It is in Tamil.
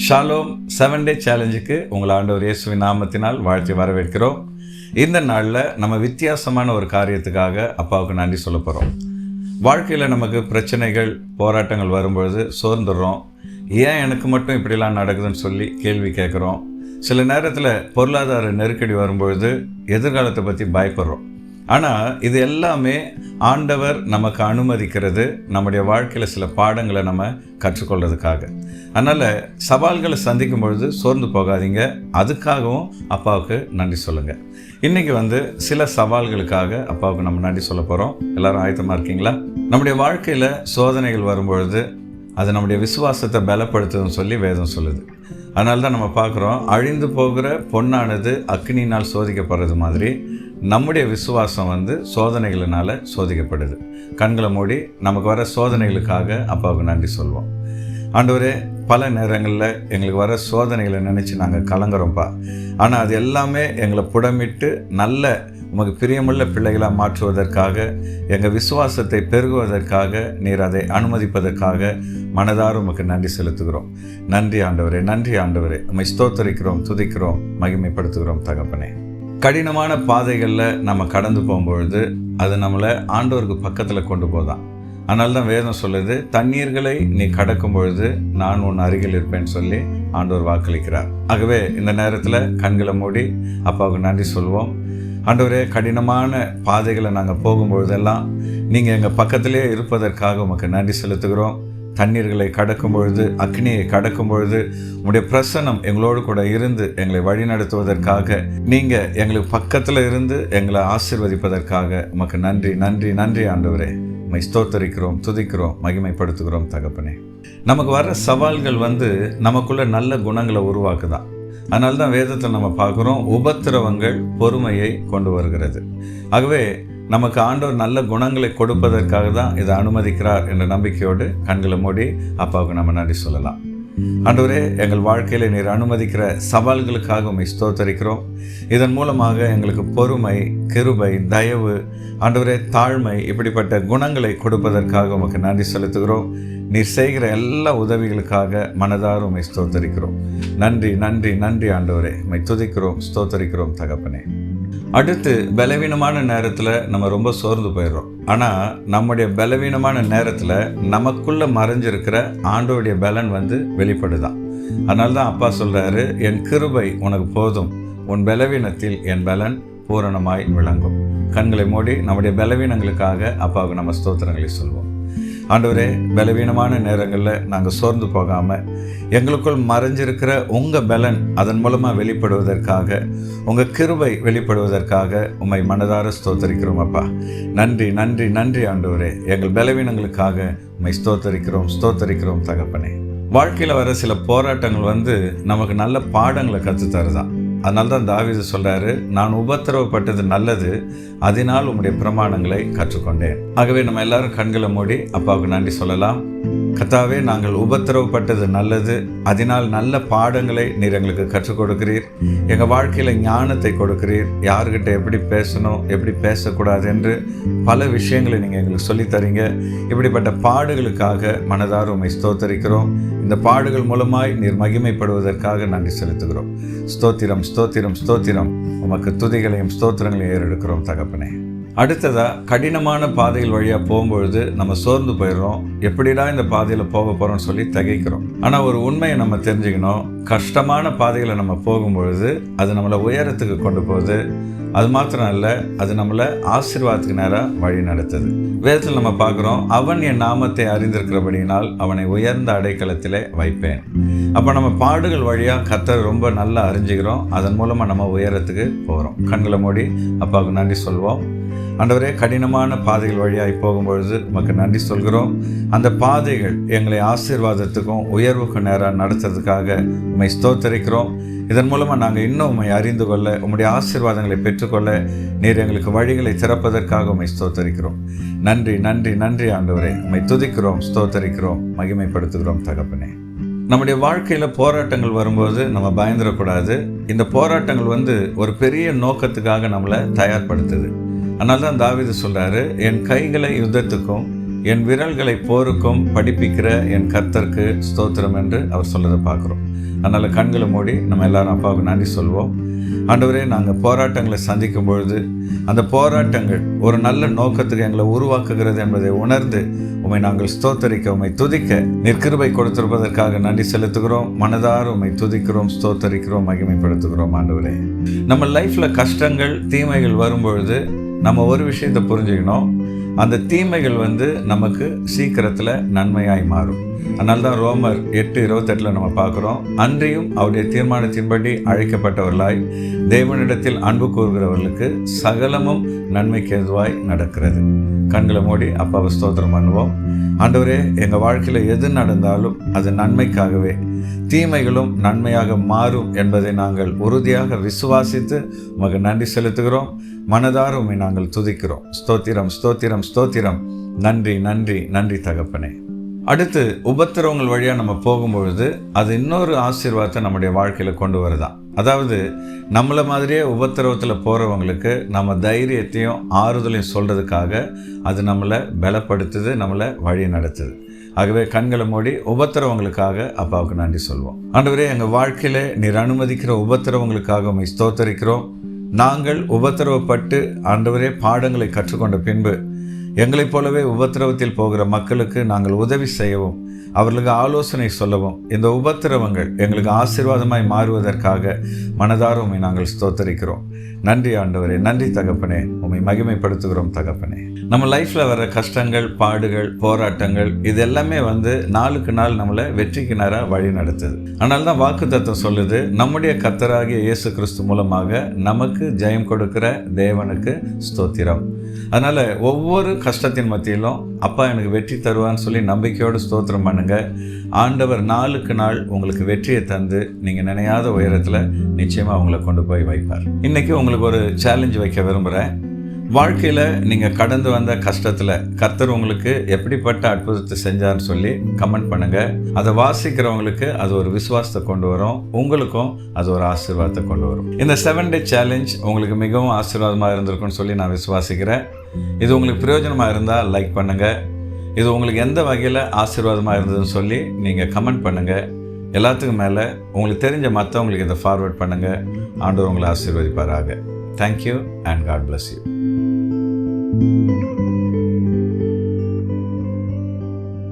ஷாலோம் 7 டே சேலஞ்சுக்கு உங்கள் ஆண்டவர் இயேசுவின் நாமத்தினால் வாழ்த்தி வரவேற்கிறோம். இந்த நாளில் நம்ம வித்தியாசமான ஒரு காரியத்துக்காக அப்பாவுக்கு நன்றி சொல்ல போகிறோம். வாழ்க்கையில் நமக்கு பிரச்சனைகள் போராட்டங்கள் வரும்பொழுது சோர்ந்துடுறோம். ஏன் எனக்கு மட்டும் இப்படிலாம் நடக்குதுன்னு சொல்லி கேள்வி கேட்குறோம். சில நேரத்தில் பொருளாதார நெருக்கடி வரும்பொழுது எதிர்காலத்தை பற்றி பயப்படுறோம். ஆனால் இது எல்லாமே ஆண்டவர் நமக்கு அனுமதிக்கிறது நம்முடைய வாழ்க்கையில் சில பாடங்களை நம்ம கற்றுக்கொள்றதுக்காக. அதனால் சவால்களை சந்திக்கும் பொழுது சோர்ந்து போகாதீங்க. அதுக்காகவும் அப்பாவுக்கு நன்றி சொல்லுங்கள். இன்றைக்கி சில சவால்களுக்காக அப்பாவுக்கு நம்ம நன்றி சொல்ல போகிறோம். எல்லோரும் ஆயத்தமாக இருக்கீங்களா? நம்முடைய வாழ்க்கையில் சோதனைகள் வரும்பொழுது அது நம்முடைய விசுவாசத்தை பலப்படுத்துதுன்னு சொல்லி வேதம் சொல்லுது. அதனால தான் நம்ம பார்க்குறோம், அழிந்து போகிற பொன்னானது அக்னியினால் சோதிக்கப்படுறது மாதிரி நம்முடைய விசுவாசம் சோதனைகளினால் சோதிக்கப்படுது. கண்களை மூடி நமக்கு வர சோதனைகளுக்காக அப்பாவுக்கு நன்றி சொல்வோம். ஆண்டவரே, பல நேரங்களில் எங்களுக்கு வர சோதனைகளை நினச்சி நாங்கள் கலங்குறோம்ப்பா. ஆனால் அது எல்லாமே எங்களை புடமிட்டு நல்ல உமக்கு பிரியமுள்ள பிள்ளைகளாக மாற்றுவதற்காக, எங்கள் விசுவாசத்தை பெருகுவதற்காக, நீர் அதை அனுமதிப்பதற்காக மனதார உமக்கு நன்றி செலுத்துகிறோம். நன்றி ஆண்டவரே, நன்றி ஆண்டவரே. உம்மை ஸ்தோத்தரிக்கிறோம், துதிக்கிறோம், மகிமைப்படுத்துகிறோம் தகப்பனே. கடினமான பாதைகளில் நம்ம கடந்து போகும்பொழுது அது நம்மளை ஆண்டவருக்கு பக்கத்தில் கொண்டு போதான். அதனால தான் வேதம் சொல்லுது, தண்ணீர்களை நீ கடக்கும் பொழுது நான் உன் அருகில் இருப்பேன்னு சொல்லி ஆண்டவர் வாக்களிக்கிறார். ஆகவே இந்த நேரத்தில் கண்களை மூடி அப்பாவுக்கு நன்றி சொல்வோம். ஆண்டவரே, கடினமான பாதைகளை நாங்கள் போகும்பொழுதெல்லாம் நீங்கள் எங்கள் பக்கத்திலே இருப்பதற்காக உமக்கு நன்றி செலுத்துகிறோம். தண்ணீர்களை கடக்கும் பொழுது, அக்னியை கடக்கும் பொழுது உங்களுடைய பிரசன்னம் எங்களோடு கூட இருந்து எங்களை வழிநடத்துவதற்காக, நீங்கள் எங்களுக்கு பக்கத்தில் இருந்து எங்களை ஆசீர்வதிப்பதற்காக உமக்கு நன்றி நன்றி நன்றி ஆண்டவரே. உம்மை ஸ்தோத்தரிக்கிறோம், துதிக்கிறோம், மகிமைப்படுத்துகிறோம் தகப்பனே. நமக்கு வர சவால்கள் நமக்குள்ள நல்ல குணங்களை உருவாக்குதான். அதனால தான் வேதத்தில் நம்ம பார்க்குறோம், உபத்திரவங்கள் பொறுமையை கொண்டு வருகிறது. ஆகவே நமக்கு ஆண்டவர் நல்ல குணங்களை கொடுப்பதற்காக தான் இதை அனுமதிக்கிறார் என்ற நம்பிக்கையோடு கண்களை மூடி அப்பாவுக்கு நம்ம நன்றி சொல்லலாம். ஆண்டவரே, எங்கள் வாழ்க்கையில் நீர் அனுமதிக்கிற சவால்களுக்காக உம்மை ஸ்தோத்தரிக்கிறோம். இதன் மூலமாக எங்களுக்கு பொறுமை, கிருபை, தயவு, ஆண்டவரே தாழ்மை, இப்படிப்பட்ட குணங்களை கொடுப்பதற்காக உமக்கு நன்றி செலுத்துகிறோம். நீர் செய்கிற எல்லா உதவிகளுக்காக மனதார உம்மை ஸ்தோத்தரிக்கிறோம். நன்றி நன்றி நன்றி ஆண்டவரே. உம்மை துதிக்கிறோம், ஸ்தோத்தரிக்கிறோம் தகப்பனே. அடுத்து, பலவீனமான நேரத்தில் நம்ம ரொம்ப சோர்ந்து போயிடுறோம். ஆனால் நம்முடைய பலவீனமான நேரத்தில் நமக்குள்ளே மறைஞ்சிருக்கிற ஆண்டவருடைய பலன் வெளிப்படுதான். அதனால தான் அப்பா சொல்கிறாரு, என் கிருபை உனக்கு போதும், உன் பலவீனத்தில் என் பலன் பூரணமாய் விளங்கும். கண்களை மூடி நம்முடைய பலவீனங்களுக்காக அப்பாவுக்கு நம்ம ஸ்தோத்திரங்களை சொல்வோம். ஆண்டவரே, பலவீனமான நேரங்களில் நாங்கள் சோர்ந்து போகாமல் எங்களுக்குள் மறைஞ்சிருக்கிற உங்கள் பலன் அதன் மூலமாக வெளிப்படுவதற்காக, உங்கள் கிருபை வெளிப்படுவதற்காக உம்மை மனதார ஸ்தோத்தரிக்கிறோம் அப்பா. நன்றி நன்றி நன்றி ஆண்டவரே. எங்கள் பலவீனங்களுக்காக உம்மை ஸ்தோத்தரிக்கிறோம், ஸ்தோத்தரிக்கிறோம் தகப்பனே. வாழ்க்கையில் வர சில போராட்டங்கள் நமக்கு நல்ல பாடங்களை கற்றுத்தருதான். அதனால தான் தாவீது சொல்கிறாரு, நான் உபத்திரவப்பட்டது நல்லது, அதனால் உம்முடைய பிரமாணங்களை கற்றுக்கொண்டேன். ஆகவே நம்ம எல்லாரும் கண்களை மூடி அப்பாவுக்கு நன்றி சொல்லலாம். கர்த்தாவே, நாங்கள் உபத்திரவப்பட்டது நல்லது, அதனால் நல்ல பாடங்களை நீர் எங்களுக்கு கற்றுக் கொடுக்கிறீர். எங்கள் வாழ்க்கையில் ஞானத்தை கொடுக்கிறீர். யார்கிட்ட எப்படி பேசணும், எப்படி பேசக்கூடாது என்று பல விஷயங்களை நீங்கள் எங்களுக்கு சொல்லித்தரீங்க. இப்படிப்பட்ட பாடுகளுக்காக மனதார உம்மை ஸ்தோத்தரிக்கிறோம். இந்த பாடுகள் மூலமாய் நீர் மகிமைப்படுவதற்காக நன்றி செலுத்துகிறோம். ஸ்தோத்திரம் ஸ்தோத்திரம் ஸ்தோத்திரம். உமக்கு துதிகளையும் ஸ்தோத்திரங்களையும் ஏறெடுக்கிறோம் தகப்பனே. அடுத்ததா, கடினமான பாதைகள் வழியாக போகும்பொழுது நம்ம சோர்ந்து போயிடுறோம். எப்படிடா இந்த பாதையில் போக போகிறோம்னு சொல்லி திகைக்கிறோம். ஆனால் ஒரு உண்மையை நம்ம தெரிஞ்சுக்கணும், கஷ்டமான பாதைகளை நம்ம போகும்பொழுது அது நம்மளை உயரத்துக்கு கொண்டு போகுது. அது மாத்திரம் இல்லை, அது நம்மளை ஆசீர்வாதத்துக்கு நேராக வழி நடத்துது. வேதத்தில் நம்ம பார்க்குறோம், அவன் என் நாமத்தை அறிந்திருக்கிறபடியினால் அவனை உயர்ந்த அடைக்கலத்திலே வைப்பேன். அப்போ நம்ம பாடுகள் வழியாக கர்த்தரை ரொம்ப நல்லா அறிஞ்சுக்கிறோம். அதன் மூலமாக நம்ம உயரத்துக்கு போகிறோம். கண்களை மூடி அப்பாவுக்கு நன்றி சொல்வோம். ஆண்டவரே, கடினமான பாதைகள் வழியாகி போகும்பொழுது உமக்கு நன்றி சொல்கிறோம். அந்த பாதைகள் எங்களை ஆசீர்வாதத்துக்கும் உயர்வுக்கும் நேராக நடத்துறதுக்காக உம்மை ஸ்தோத்தரிக்கிறோம். இதன் மூலமாக நாங்கள் இன்னும் உம்மை அறிந்து கொள்ள, உம்முடைய ஆசீர்வாதங்களை பெற்றுக்கொள்ள நீர் எங்களுக்கு வழிகளை திறப்பதற்காக உம்மை ஸ்தோத்தரிக்கிறோம். நன்றி நன்றி நன்றி ஆண்டவரே. உம்மை துதிக்கிறோம், ஸ்தோத்தரிக்கிறோம், மகிமைப்படுத்துகிறோம் தகப்பனே. நம்முடைய வாழ்க்கையில் போராட்டங்கள் வரும்போது நம்ம பயந்துடக்கூடாது. இந்த போராட்டங்கள் ஒரு பெரிய நோக்கத்துக்காக நம்மளை தயார்படுத்துது. அதனால தான் தாவீது சொல்கிறாரு, என் கைகளை யுத்தத்துக்கும் என் விரல்களை போருக்கும் படிப்பிக்கிற என் கர்த்தருக்கு ஸ்தோத்திரம் என்று அவர் சொல்றதை பார்க்குறோம். அதனால் கண்களை மூடி நம்ம எல்லாரும் அப்பாவுக்கு நன்றி சொல்வோம். ஆண்டவரே, நாங்கள் போராட்டங்களை சந்திக்கும் பொழுது அந்த போராட்டங்கள் ஒரு நல்ல நோக்கத்துக்கு எங்களை உருவாக்குகிறது என்பதை உணர்ந்து உம்மை நாங்கள் ஸ்தோத்தரிக்க, உம்மை துதிக்க நிற்கிருபை கொடுத்திருப்பதற்காக நன்றி செலுத்துகிறோம். மனதார உம்மை துதிக்கிறோம், ஸ்தோத்தரிக்கிறோம், மகிமைப்படுத்துகிறோம். ஆண்டவரே, நம்ம லைஃப்பில் கஷ்டங்கள் தீமைகள் வரும்பொழுது நம்ம ஒரு விஷயத்தை புரிஞ்சுக்கணும். அந்த தீமைகள் நமக்கு சீக்கிரத்தில் நன்மையாய் மாறும். அதனால தான் ரோமர் 8:28 நம்ம பார்க்குறோம், அன்றியும் அவருடைய தீர்மானத்தின்படி அழைக்கப்பட்டவர்களாய் தேவனிடத்தில் அன்பு கூறுகிறவர்களுக்கு சகலமும் நன்மைக்கு ஏதுவாய் நடக்கிறது. கண்களை மூடி அப்பாவை ஸ்தோத்திரம் பண்ணுவோம். ஆண்டவரே, எங்கள் வாழ்க்கையில் எது நடந்தாலும் அது நன்மைக்காகவே, தீமைகளும் நன்மையாக மாறும் என்பதை நாங்கள் உறுதியாக விசுவாசித்து உமக்கு நன்றி செலுத்துகிறோம். மனதார உம்மை நாங்கள் துதிக்கிறோம். ஸ்தோத்திரம், ஸ்தோத்திரம், ஸ்தோத்திரம். நன்றி, நன்றி, நன்றி தகப்பனே. அடுத்து உபத்திரவங்கள் வழியாக நம்ம போகும்பொழுது அது இன்னொரு ஆசீர்வாதத்தை நம்முடைய வாழ்க்கையில் கொண்டு வருதான். அதாவது நம்மளை மாதிரியே உபத்திரவத்தில் போகிறவங்களுக்கு நம்ம தைரியத்தையும் ஆறுதலையும் சொல்கிறதுக்காக அது நம்மளை பலப்படுத்துது, நம்மளை வழி நடத்துது. ஆகவே கண்களை மூடி உபத்திரவங்களுக்காக அப்பாவுக்கு நன்றி சொல்வோம். ஆண்டவரே, எங்கள் வாழ்க்கையில் நீர் அனுமதிக்கிற உபத்திரவங்களுக்காக உம்மை ஸ்தோத்தரிக்கிறோம். நாங்கள் உபத்திரவப்பட்டு ஆண்டவரே பாடங்களை கற்றுக்கொண்ட பின்பு எங்களைப் போலவே உபத்திரவத்தில் போகிற மக்களுக்கு நாங்கள் உதவி செய்யவும், அவர்களுக்கு ஆலோசனை சொல்லவும், இந்த உபத்திரவங்கள் எங்களுக்கு ஆசீர்வாதமாய் மாறுவதற்காக மனதார உம்மை நாங்கள் ஸ்தோத்தரிக்கிறோம். நன்றி ஆண்டவரே, நன்றி தகப்பனே, உம்மை மகிமைப்படுத்துகிறோம் தகப்பனே. நம்ம லைஃப்பில் வர கஷ்டங்கள், பாடுகள், போராட்டங்கள் இது எல்லாமே நாளுக்கு நாள் நம்மளை வெற்றிக்கு நேராக வழி நடத்துது. அதனால தான் வாக்குத்தத்தம் சொல்லுது, நம்முடைய கர்த்தராகிய இயேசு கிறிஸ்து மூலமாக நமக்கு ஜெயம் கொடுக்கிற தேவனுக்கு ஸ்தோத்திரம். அதனால் ஒவ்வொரு கஷ்டத்தின் மத்தியிலும் அப்பா எனக்கு வெற்றி தருவான்னு சொல்லி நம்பிக்கையோடு ஸ்தோத்திரம் பண்ணுங்க. ஆண்டவர் நாளுக்கு நாள் உங்களுக்கு வெற்றியை தந்து நீங்கள் நினையாத உயரத்தில் நிச்சயமாக அவங்களை கொண்டு போய் வைப்பார். இன்றைக்கி உங்களுக்கு ஒரு சேலஞ்சு வைக்க விரும்புகிறேன். வாழ்க்கையில் நீங்கள் கடந்து வந்த கஷ்டத்தில் கர்த்தர் உங்களுக்கு எப்படிப்பட்ட அற்புதத்தை செஞ்சார்னு சொல்லி கமெண்ட் பண்ணுங்கள். அதை வாசிக்கிறவங்களுக்கு அது ஒரு விசுவாசத்தை கொண்டு வரும், உங்களுக்கும் அது ஒரு ஆசீர்வாதத்தை கொண்டு வரும். இந்த 7 டே சேலஞ்ச் உங்களுக்கு மிகவும் ஆசீர்வாதமாக இருந்திருக்குன்னு சொல்லி நான் விசுவாசிக்கிறேன். இது உங்களுக்கு பிரயோஜனமாக இருந்தால் லைக் பண்ணுங்கள். இது உங்களுக்கு எந்த வகையில் ஆசீர்வாதமாக இருந்ததுன்னு சொல்லி நீங்கள் கமெண்ட் பண்ணுங்கள். எல்லாத்துக்கும் மேலே உங்களுக்கு தெரிஞ்ச மற்றவங்களுக்கு இதை ஃபார்வர்ட் பண்ணுங்கள். ஆண்டவர் உங்களை ஆசீர்வதிப்பாராக. Thank you and God bless you.